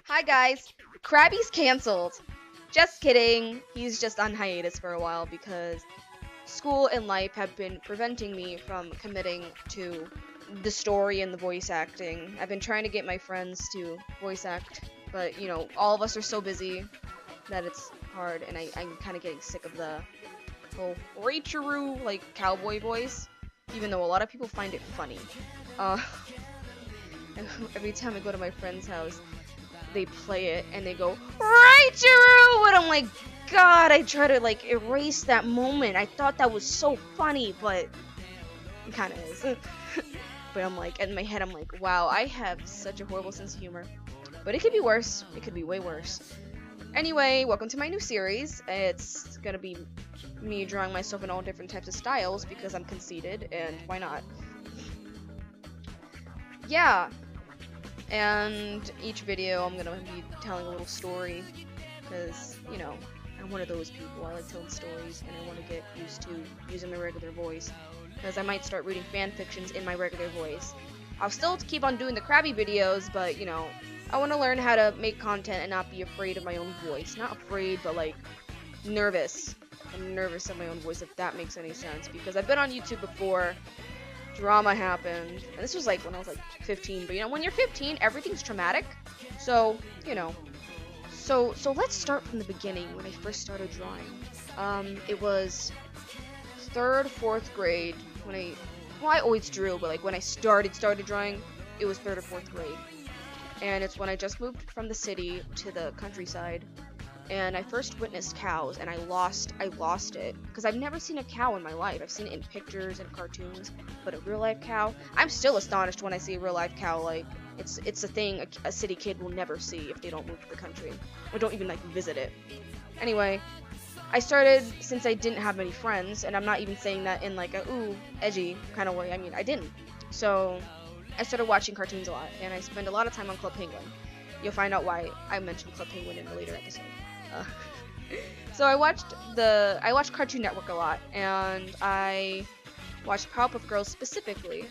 Hi guys, Krabby's cancelled. Just kidding, he's just on hiatus for a while because school and life have been preventing me from committing to the story and the voice acting. I've been trying to get my friends to voice act, but you know, all of us are so busy that it's hard, and I'm kind of getting sick of the whole Rachel like cowboy voice, even though a lot of people find it funny. Uh, every time I go to my friend's house, they play it and they go, Rachel! And I'm like, God, I try to like erase that moment. I thought that was so funny, but it kind of is. But I'm like, in my head, I'm like, wow, I have such a horrible sense of humor. But it could be worse. It could be way worse. Anyway, welcome to my new series. It's gonna be me drawing myself in all different types of styles because I'm conceited, and why not? Yeah, and each video I'm gonna be telling a little story because, you know, I'm one of those people. I like telling stories and I want to get used to using my regular voice because I might start reading fan fictions in my regular voice. I'll still keep on doing the Krabby videos, but you know, I want to learn how to make content and not be afraid of my own voice. Not afraid, but like nervous. I'm nervous of my own voice, if that makes any sense, because I've been on YouTube before. Drama happened, and this was like when I was like 15, but you know, when you're 15, everything's traumatic, so you know. So let's start from the beginning when I first started drawing. It was 3rd, 4th grade when I always drew, but like when I started drawing, it was 3rd or 4th grade, and it's when I just moved from the city to the countryside, and I first witnessed cows, and I lost it because I've never seen a cow in my life. I've seen it in pictures and cartoons, but a real life cow, I'm still astonished when I see a real life cow. Like it's a thing a city kid will never see if they don't move to the country or don't even like visit it. Anyway, I started since I didn't have many friends, and I'm not even saying that in like a ooh edgy kind of way. I mean, I didn't. So I started watching cartoons a lot, and I spend a lot of time on Club Penguin. You'll find out why I mentioned Club Penguin in a later episode. Uh, so I watched Cartoon Network a lot, and I watched Powerpuff Girls specifically.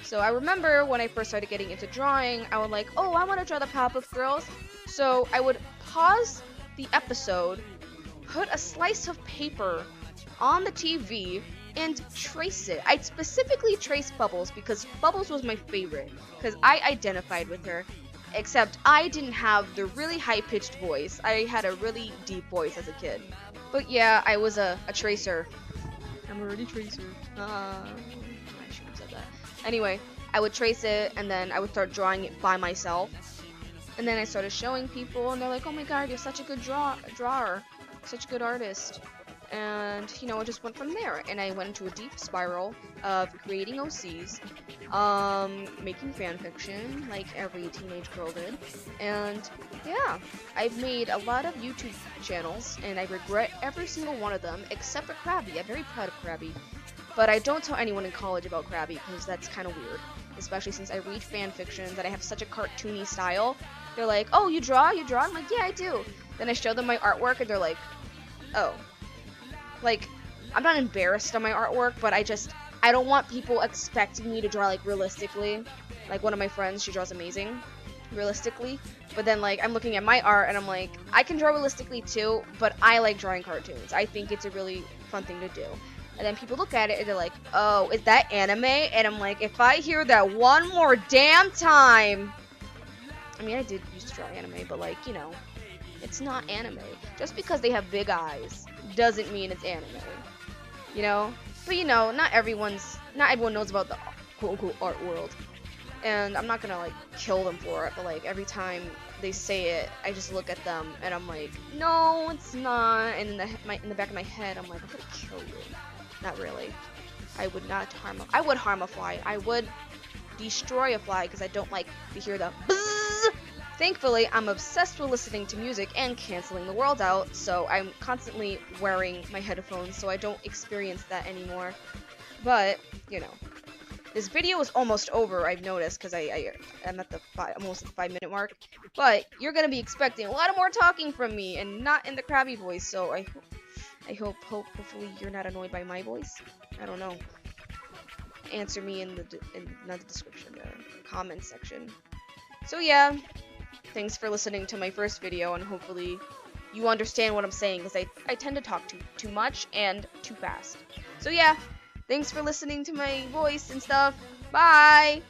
So I remember when I first started getting into drawing, I would like, oh, I want to draw the Powerpuff Girls. So I would pause the episode, put a slice of paper on the TV, and trace it. I'd specifically trace Bubbles because Bubbles was my favorite because I identified with her. Except I didn't have the really high-pitched voice. I had a really deep voice as a kid. But yeah, I was a tracer. I'm already tracer. I shouldn't have said that. Anyway, I would trace it, and then I would start drawing it by myself. And then I started showing people, and they're like, oh my god, you're such a good drawer. Such a good artist. And, you know, it just went from there. And I went into a deep spiral of creating OCs, making fanfiction, like every teenage girl did. And, yeah, I've made a lot of YouTube channels, and I regret every single one of them, except for Krabby. I'm very proud of Krabby. But I don't tell anyone in college about Krabby, because that's kind of weird. Especially since I read fanfictions, that I have such a cartoony style. They're like, oh, you draw? I'm like, yeah, I do. Then I show them my artwork, and they're like, oh. Like, I'm not embarrassed of my artwork, but I don't want people expecting me to draw, like, realistically. Like, one of my friends, she draws amazing, realistically. But then, like, I'm looking at my art, and I'm like, I can draw realistically, too, but I like drawing cartoons. I think it's a really fun thing to do. And then people look at it, and they're like, oh, is that anime? And I'm like, if I hear that one more damn time... I mean, I did used to draw anime, but, like, you know, it's not anime. Just because they have big eyes doesn't mean it's anime, you know? But you know, not everyone knows about the quote-unquote art world, and I'm not gonna like kill them for it, but like every time they say it, I just look at them and I'm like, no, it's not, and in the back of my head, I'm like, I'm gonna kill you. Not really. I would not harm I would harm a fly. I would destroy a fly because I don't like to hear the buzz. Thankfully, I'm obsessed with listening to music and canceling the world out, so I'm constantly wearing my headphones so I don't experience that anymore. But, you know, this video is almost over, I've noticed, because I'm at almost at the 5-minute mark. But you're gonna be expecting a lot of more talking from me, and not in the Krabby voice, so hopefully you're not annoyed by my voice. I don't know. Answer me in the description, the comment section. So yeah, thanks for listening to my first video, and hopefully you understand what I'm saying, because I tend to talk too much and too fast. So yeah, thanks for listening to my voice and stuff. Bye!